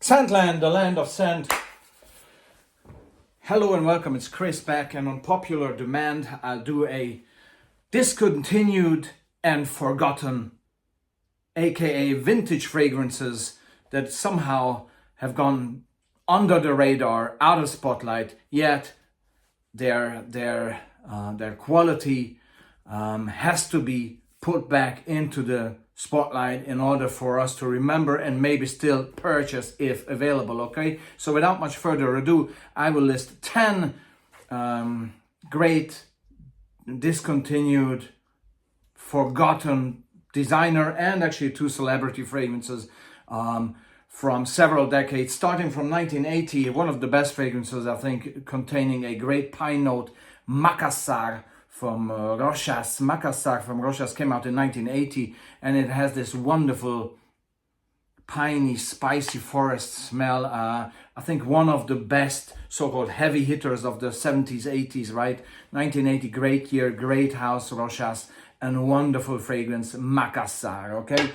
Scentland, the land of scent. Hello and welcome, it's Chris back, and on popular demand I'll do a discontinued and forgotten, aka vintage fragrances that somehow have gone under the radar, out of spotlight, yet their quality has to be put back into the spotlight in order for us to remember and maybe still purchase if available. Okay, so without much further ado, I will list 10 great discontinued, forgotten designer and actually 2 celebrity fragrances from several decades, starting from 1980. One of the best fragrances, I think, containing a great pine note, Macassar from Rochas. Macassar from Rochas came out in 1980, and it has this wonderful piney, spicy forest smell. I think one of the best so-called heavy hitters of the 70s, 80s, right? 1980, great year, great house, Rochas, and wonderful fragrance, Macassar, okay?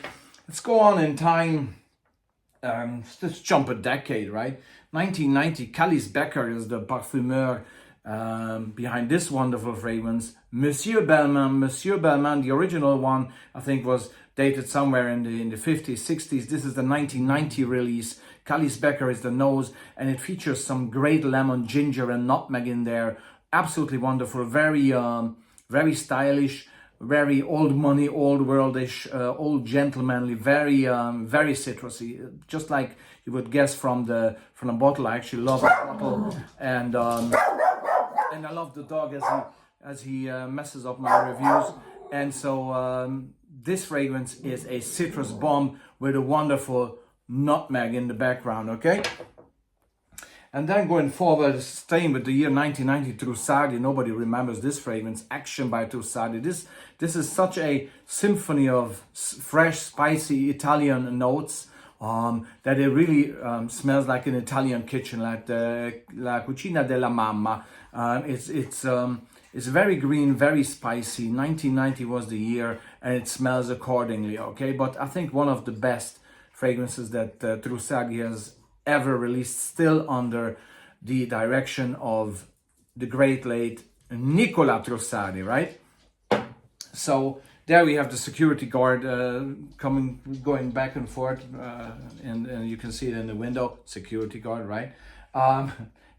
Let's go on in time. Let's jump a decade, right? 1990, Calice Becker is the parfumeur behind this wonderful fragrance, Monsieur Balmain. The original one, I think, was dated somewhere in the 50s, 60s. This is the 1990 release. Calice Becker is the nose, and it features some great lemon, ginger, and nutmeg in there. Absolutely wonderful, very stylish, very old money, old worldish, old gentlemanly, very citrusy, just like you would guess from the bottle. I actually love the bottle, and I love the dog as he messes up my reviews. And so this fragrance is a citrus bomb with a wonderful nutmeg in the background, okay? And then going forward, staying with the year 1990, Trussardi. Nobody remembers this fragrance, Action by Trussardi. This is such a symphony of fresh, spicy Italian notes that it really smells like an Italian kitchen, like the La Cucina della Mamma. It's very green, very spicy. 1990 was the year, and it smells accordingly, okay? But I think one of the best fragrances that Trussardi has ever released, still under the direction of the great late Nicola Trussardi, right? So there we have the security guard going back and forth, and you can see it in the window, security guard, right?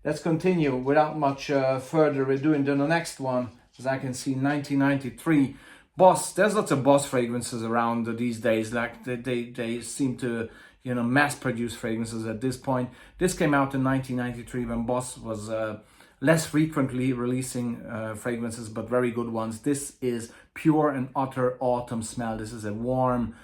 Let's continue without much further ado into the next one. As I can see, 1993, Boss. There's lots of Boss fragrances around these days. Like they seem to, mass produce fragrances at this point. This came out in 1993 when Boss was less frequently releasing fragrances, but very good ones. This is pure and utter autumn smell. This is a warm,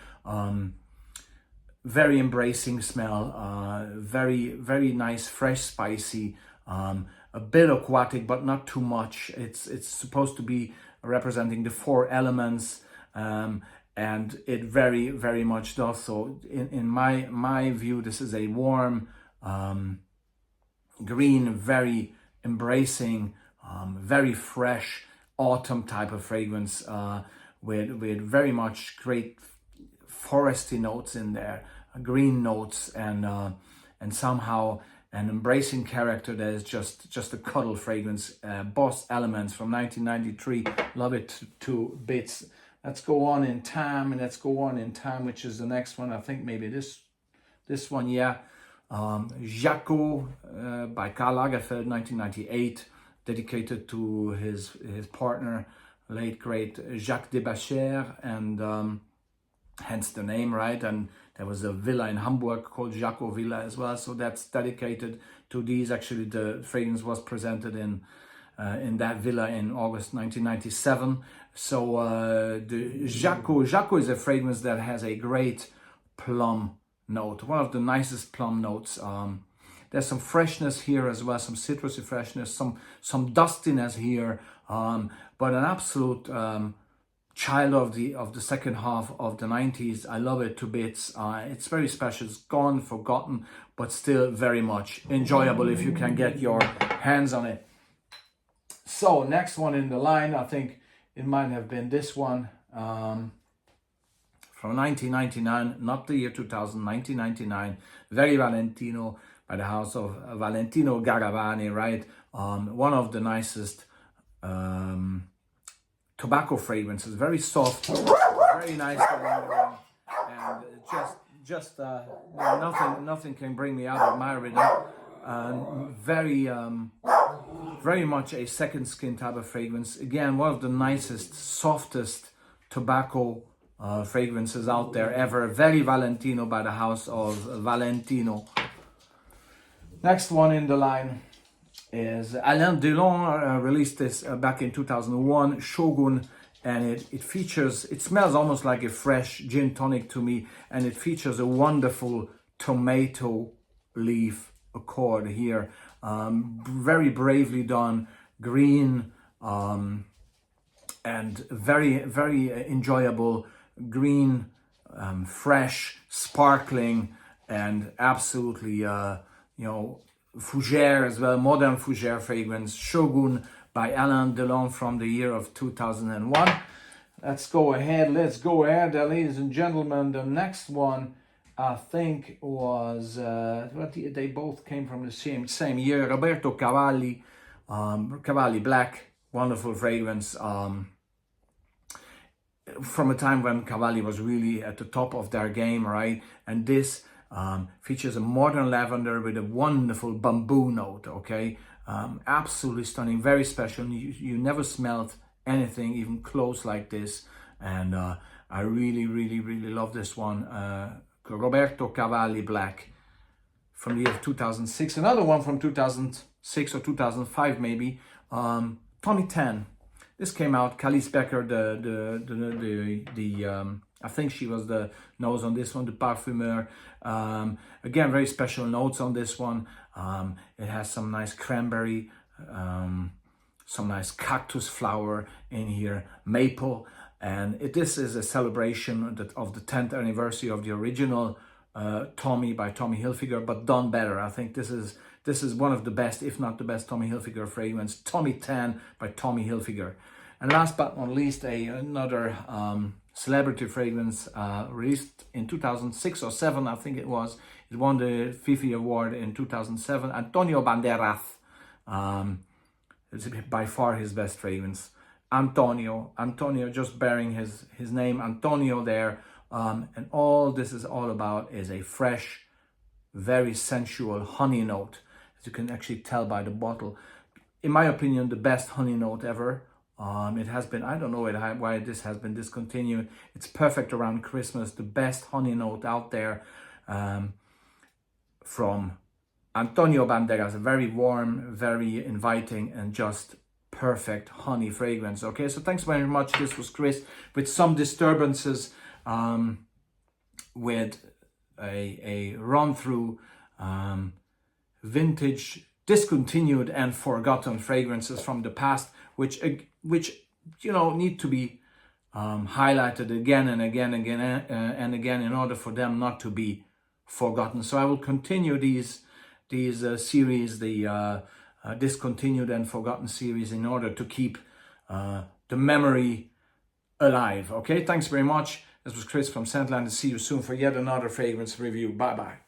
very embracing smell, very nice, fresh, spicy, a bit aquatic, but not too much. It's supposed to be representing the 4 elements, and it very much does so. In my view, this is a warm, green, very embracing, very fresh autumn type of fragrance, with very much great foresty notes in there, green notes, and somehow an embracing character that is just a cuddle fragrance. Boss Elements from 1993, love it to bits. Let's go on in time, which is the next one. I think maybe this one, yeah. Jacomo by Karl Lagerfeld, 1998, dedicated to his partner, late great Jacques Debacher, and hence the name, right? And there was a villa in Hamburg called Jaco Villa as well, so that's dedicated to these. Actually, the fragrance was presented in that villa in August 1997. So the Jaco is a fragrance that has a great plum note, one of the nicest plum notes. There's some freshness here as well, some citrusy freshness, some dustiness here, but an absolute child of the second half of the 90s. I love it to bits. It's very special. It's gone, forgotten, but still very much enjoyable if you can get your hands on it. So next one in the line, I think it might have been this one, from from 1999, not the year 2000, 1999, very Valentino, by the house of Valentino Garavani, right? One of the nicest tobacco fragrances, very soft, very nice to linger in, and just nothing can bring me out of my rhythm. Very much a second skin type of fragrance. Again, one of the nicest, softest tobacco fragrances out there ever. Very Valentino, by the house of Valentino. Next one in the line is Alain Delon, released this back in 2001, Shogun, and it smells almost like a fresh gin tonic to me, and it features a wonderful tomato leaf accord here. Very bravely done, green, and very enjoyable, green, fresh, sparkling, and absolutely fougere as well, modern fougere fragrance, Shogun by Alain Delon from the year of 2001. Let's go ahead, ladies and gentlemen. The next one, I think, was they both came from the same year. Roberto Cavalli, Cavalli Black, wonderful fragrance. From a time when Cavalli was really at the top of their game, right? And this features a modern lavender with a wonderful bamboo note, okay? Absolutely stunning, very special. You never smelled anything even close like this. And I really love this one. Roberto Cavalli Black from the year 2006. Another one from 2006 or 2005 maybe, Tommy 10. This came out, Calice Becker, I think she was the nose on this one, the parfumeur. Again, very special notes on this one. It has some nice cranberry, some nice cactus flower in here, maple. And this is a celebration of the 10th anniversary of the original Tommy by Tommy Hilfiger, but done better. I think this is one of the best, if not the best, Tommy Hilfiger fragrance, Tommy 10 by Tommy Hilfiger. And last but not least, another celebrity fragrance released in 2006 or 7, I think it was. It won the Fifi Award in 2007. Antonio Banderas. It's by far his best fragrance. Antonio, just bearing his name, Antonio there. And all this is all about is a fresh, very sensual honey note, as you can actually tell by the bottle. In my opinion, the best honey note ever. It has been, I don't know why this has been discontinued. It's perfect around Christmas. The best honey note out there from Antonio Banderas. A very warm, very inviting, and just perfect honey fragrance. Okay, so thanks very much. This was Chris with some disturbances with a run through vintage, discontinued and forgotten fragrances from the past, which need to be highlighted again and again and again in order for them not to be forgotten. So I will continue these series, the discontinued and forgotten series, in order to keep the memory alive. Okay, thanks very much. This was Chris from Scentland. See you soon for yet another fragrance review. Bye bye.